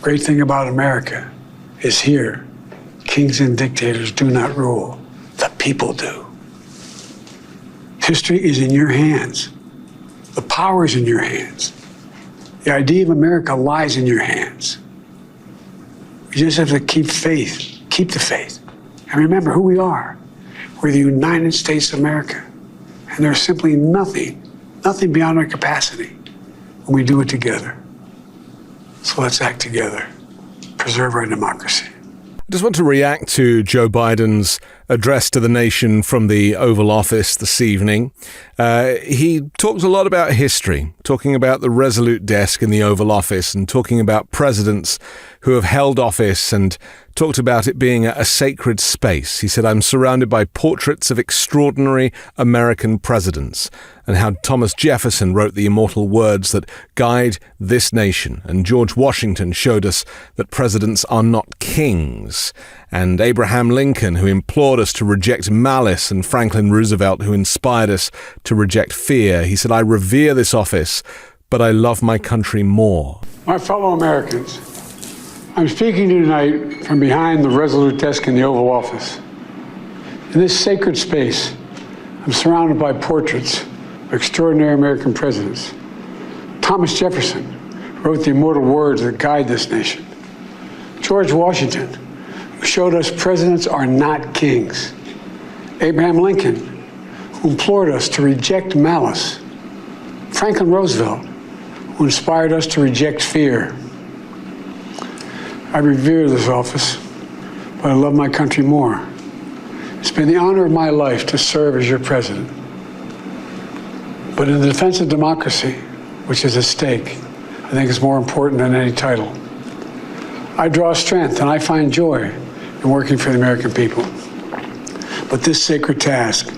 great thing about America is here, kings and dictators do not rule. The people do. History is in your hands. The power is in your hands. The idea of America lies in your hands. We just have to keep faith, keep the faith, and remember who we are. We're the United States of America, and there's simply nothing beyond our capacity when we do it together. So let's act together, preserve our democracy. I just want to react to Joe Biden's address to the nation from the Oval Office this evening. He talked a lot about history, talking about the resolute desk in the Oval Office and talking about presidents who have held office and talked about it being a sacred space. He said, "I'm surrounded by portraits of extraordinary American presidents," and how Thomas Jefferson wrote the immortal words that guide this nation. And George Washington showed us that presidents are not kings. And Abraham Lincoln, who implored us to reject malice, and Franklin Roosevelt, who inspired us to reject fear. He said, "I revere this office, but I love my country more." My fellow Americans, I'm speaking to you tonight from behind the resolute desk in the Oval Office. In this sacred space, I'm surrounded by portraits of extraordinary American presidents. Thomas Jefferson wrote the immortal words that guide this nation. George Washington, who showed us presidents are not kings. Abraham Lincoln, who implored us to reject malice. Franklin Roosevelt, who inspired us to reject fear. I revere this office, but I love my country more. It's been the honor of my life to serve as your president. But in the defense of democracy, which is at stake, I think it's more important than any title. I draw strength and I find joy in working for the American people. But this sacred task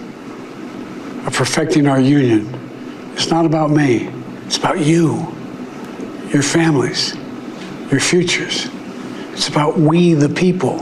of perfecting our union is not about me. It's about you, your families, your futures. It's about we, the people.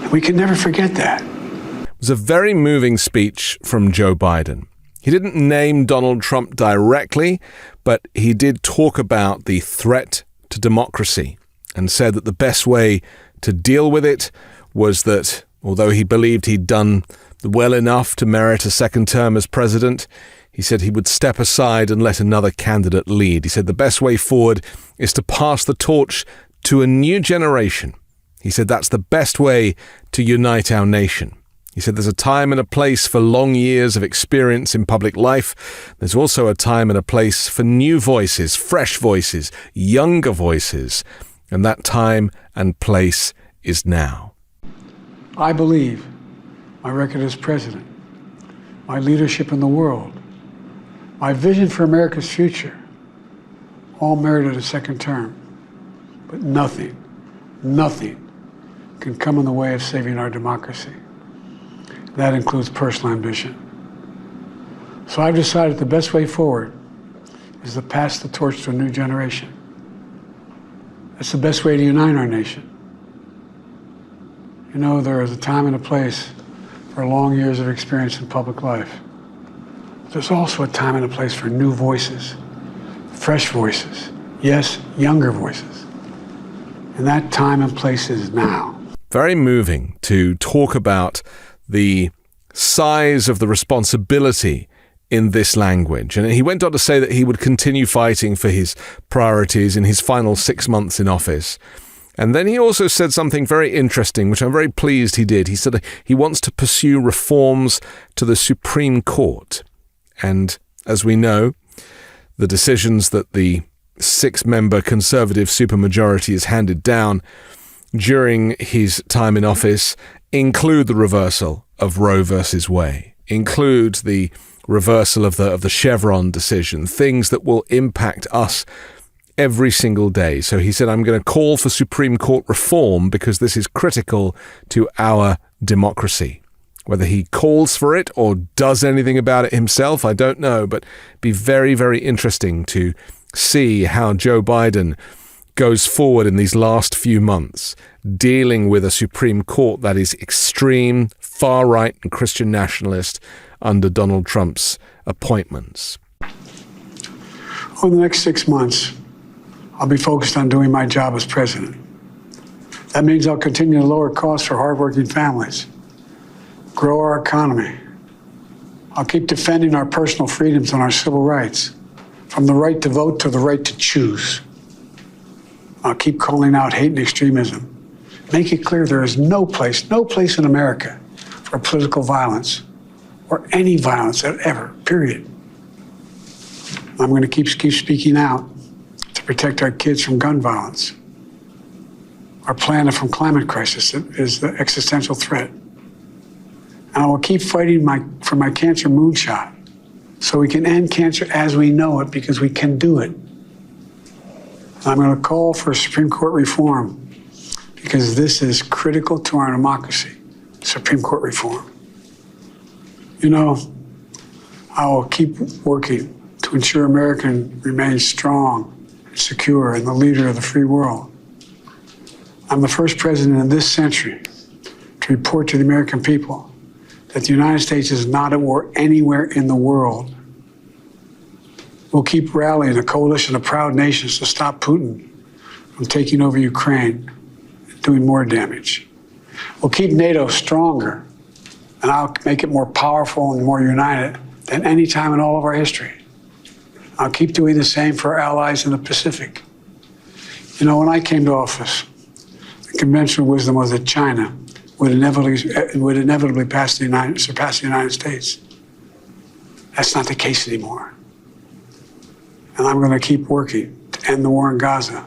And we can never forget that. It was a very moving speech from Joe Biden. He didn't name Donald Trump directly, but he did talk about the threat to democracy and said that the best way to deal with it was that, although he believed he'd done well enough to merit a second term as president, he said he would step aside and let another candidate lead. He said the best way forward is to pass the torch to a new generation. He said that's the best way to unite our nation. He said there's a time and a place for long years of experience in public life. There's also a time and a place for new voices, fresh voices, younger voices. And that time and place is now. I believe my record as president, my leadership in the world, my vision for America's future, all merited a second term. But nothing can come in the way of saving our democracy. That includes personal ambition. So I've decided the best way forward is to pass the torch to a new generation. That's the best way to unite our nation. You know, there is a time and a place for long years of experience in public life. There's also a time and a place for new voices, fresh voices, yes, younger voices. And that time and place is now. Very moving to talk about the size of the responsibility in this language. And he went on to say that he would continue fighting for his priorities in his final 6 months in office. And then he also said something very interesting, which I'm very pleased he did. He said he wants to pursue reforms to the Supreme Court. And as we know, the decisions that the 6-member conservative supermajority has handed down during his time in office include the reversal of Roe versus Wade, include the reversal of the Chevron decision, things that will impact us every single day. So he said, I'm going to call for Supreme Court reform because this is critical to our democracy. Whether he calls for it or does anything about it himself, I don't know, but it'd be very, very interesting to see how Joe Biden goes forward in these last few months, dealing with a Supreme Court that is extreme, far-right and Christian nationalist under Donald Trump's appointments. Over the next 6 months, I'll be focused on doing my job as president. That means I'll continue to lower costs for hardworking families, grow our economy. I'll keep defending our personal freedoms and our civil rights, from the right to vote to the right to choose. I'll keep calling out hate and extremism. Make it clear there is no place in America for political violence or any violence ever, period. I'm going to keep speaking out to protect our kids from gun violence. Our planet from climate crisis is the existential threat. And I will keep fighting for my cancer moonshot so we can end cancer as we know it, because we can do it. And I'm going to call for Supreme Court reform because this is critical to our democracy, Supreme Court reform. You know, I will keep working to ensure America remains strong and secure and the leader of the free world. I'm the first president in this century to report to the American people that the United States is not at war anywhere in the world. We'll keep rallying a coalition of proud nations to stop Putin from taking over Ukraine and doing more damage. We'll keep NATO stronger, and I'll make it more powerful and more united than any time in all of our history. I'll keep doing the same for our allies in the Pacific. You know, when I came to office, the conventional wisdom was that China would inevitably surpass the United States. That's not the case anymore. And I'm going to keep working to end the war in Gaza,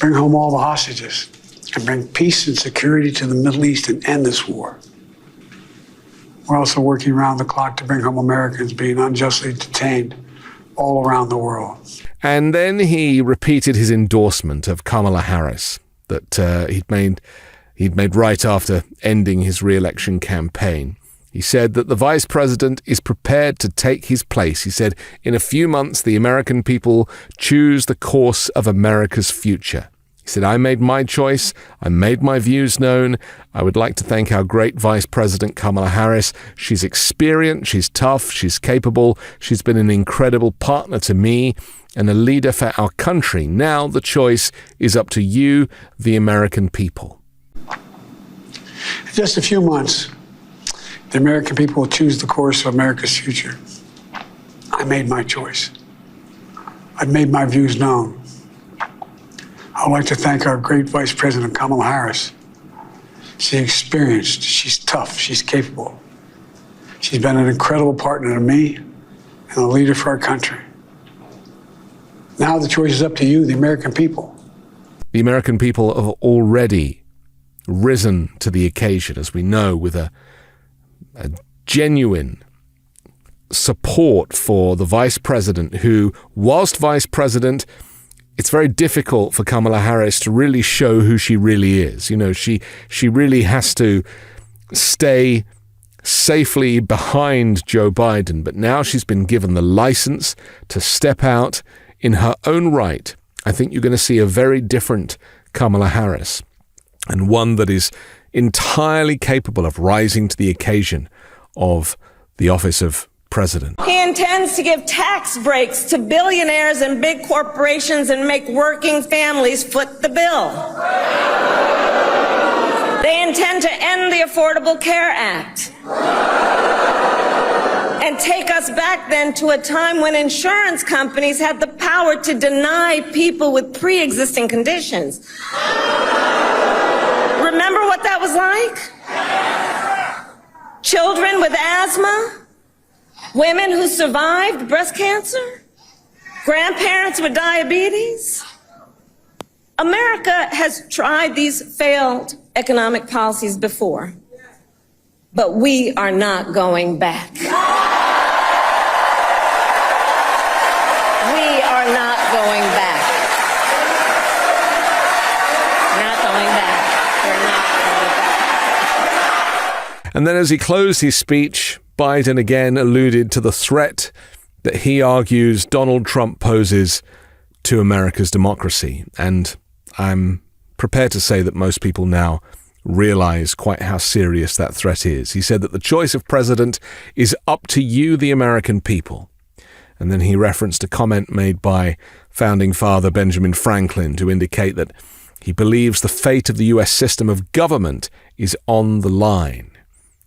bring home all the hostages, and bring peace and security to the Middle East and end this war. We're also working around the clock to bring home Americans being unjustly detained all around the world. And then he repeated his endorsement of Kamala Harris that he'd made right after ending his re-election campaign. He said that the vice president is prepared to take his place. He said, in a few months, the American people choose the course of America's future. He said, I made my choice. I made my views known. I would like to thank our great Vice President Kamala Harris. She's experienced, she's tough, she's capable. She's been an incredible partner to me and a leader for our country. Now the choice is up to you, the American people. In just a few months, the American people will choose the course of America's future. I made my choice. I've made my views known. I would like to thank our great Vice President Kamala Harris. She's experienced, she's tough, she's capable. She's been an incredible partner to me and a leader for our country. Now the choice is up to you, the American people. The American people have already risen to the occasion, as we know, with a genuine support for the vice president who, whilst vice president, it's very difficult for Kamala Harris to really show who she really is. You know, she really has to stay safely behind Joe Biden, but now she's been given the license to step out in her own right. I think you're going to see a very different Kamala Harris, and one that is entirely capable of rising to the occasion of the office of president. He intends to give tax breaks to billionaires and big corporations and make working families foot the bill. They intend to end the Affordable Care Act and take us back then to a time when insurance companies had the power to deny people with pre-existing conditions. Remember what that was like? Children with asthma, women who survived breast cancer, grandparents with diabetes. America has tried these failed economic policies before, but we are not going back. We are not going back. Not going back. We're not going back. And then as he closed his speech, Biden again alluded to the threat that he argues Donald Trump poses to America's democracy. And I'm prepared to say that most people now realize quite how serious that threat is. He said that the choice of president is up to you, the American people. And then he referenced a comment made by founding father Benjamin Franklin to indicate that he believes the fate of the US system of government is on the line.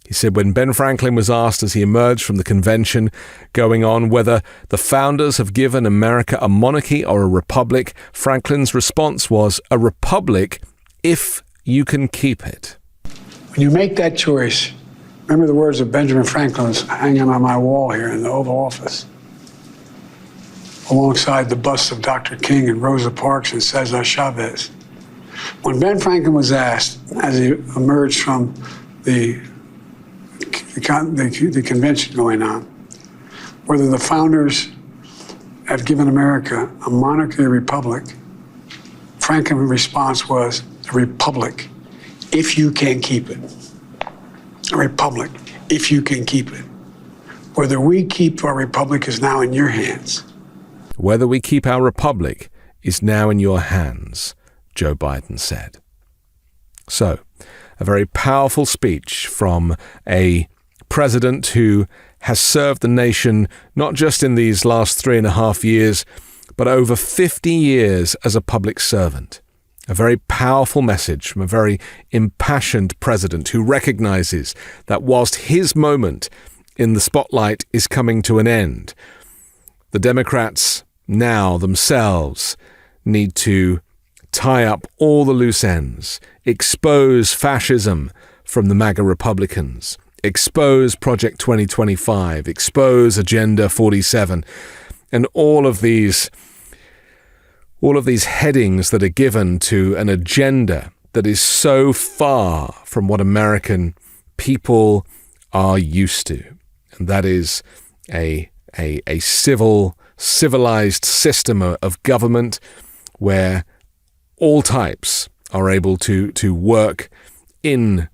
He said when Ben Franklin was asked as he emerged from the convention going on whether the founders have given America a monarchy or a republic, Franklin's response was, a republic if you can keep it. When you make that choice, remember the words of Benjamin Franklin hanging on my wall here in the Oval Office, alongside the busts of Dr. King and Rosa Parks and Cesar Chavez. When Ben Franklin was asked, as he emerged from the convention going on, whether the founders have given America a monarchy or republic, Franklin's response was, a republic, if you can keep it. A republic, if you can keep it. Whether we keep our republic is now in your hands. Whether we keep our republic is now in your hands, Joe Biden said. So, a very powerful speech from a president who has served the nation not just in these last 3.5 years, but over 50 years as a public servant. A very powerful message from a very impassioned president who recognizes that whilst his moment in the spotlight is coming to an end, the Democrats now themselves need to tie up all the loose ends, expose fascism from the MAGA Republicans, expose Project 2025, expose Agenda 47, and all of these headings that are given to an agenda that is so far from what American people are used to. And that is a civilized system of government where all types are able to work in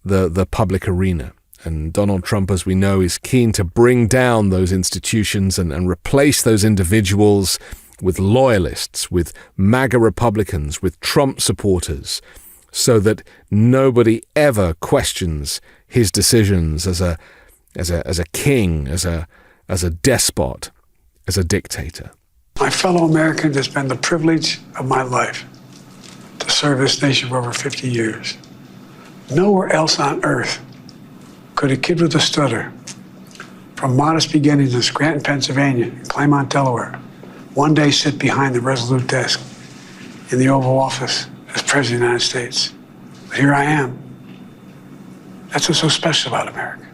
the public arena. And Donald Trump, as we know, is keen to bring down those institutions and replace those individuals with loyalists, with MAGA Republicans, with Trump supporters, so that nobody ever questions his decisions as a king, as a despot, as a dictator. My fellow Americans, it's been the privilege of my life to serve this nation for over 50 years. Nowhere else on earth could a kid with a stutter, from modest beginnings in Scranton, Pennsylvania, and Claremont, Delaware, one day sit behind the resolute desk in the Oval Office as President of the United States. But here I am. That's what's so special about America.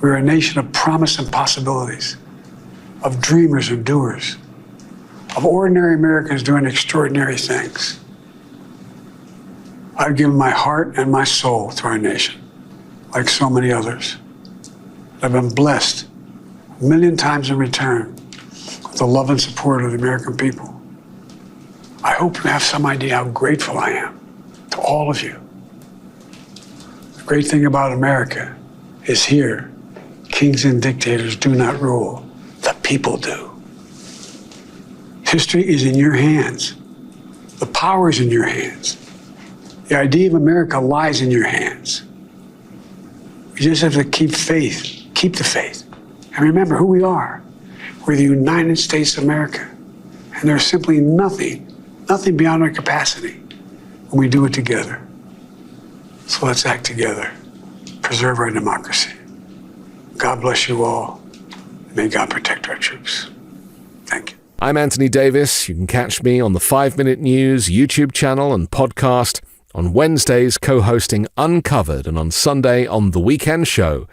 We're a nation of promise and possibilities, of dreamers and doers, of ordinary Americans doing extraordinary things. I've given my heart and my soul to our nation, like so many others. I've been blessed a million times in return with the love and support of the American people. I hope you have some idea how grateful I am to all of you. The great thing about America is here, kings and dictators do not rule, the people do. History is in your hands. The power is in your hands. The idea of America lies in your hands. You just have to keep faith, keep the faith, and remember who we are. We're the United States of America, and there's simply nothing beyond our capacity when we do it together. So let's act together, preserve our democracy. God bless you all. May God protect our troops. Thank you. I'm Anthony Davis. You can catch me on the 5 Minute News YouTube channel and podcast, on Wednesdays co-hosting Uncovered, and on Sunday on The Weekend Show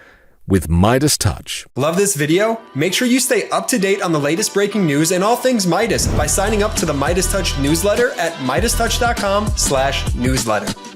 with MeidasTouch. Love this video? Make sure you stay up to date on the latest breaking news and all things Meidas by signing up to the MeidasTouch newsletter at MeidasTouch.com/newsletter.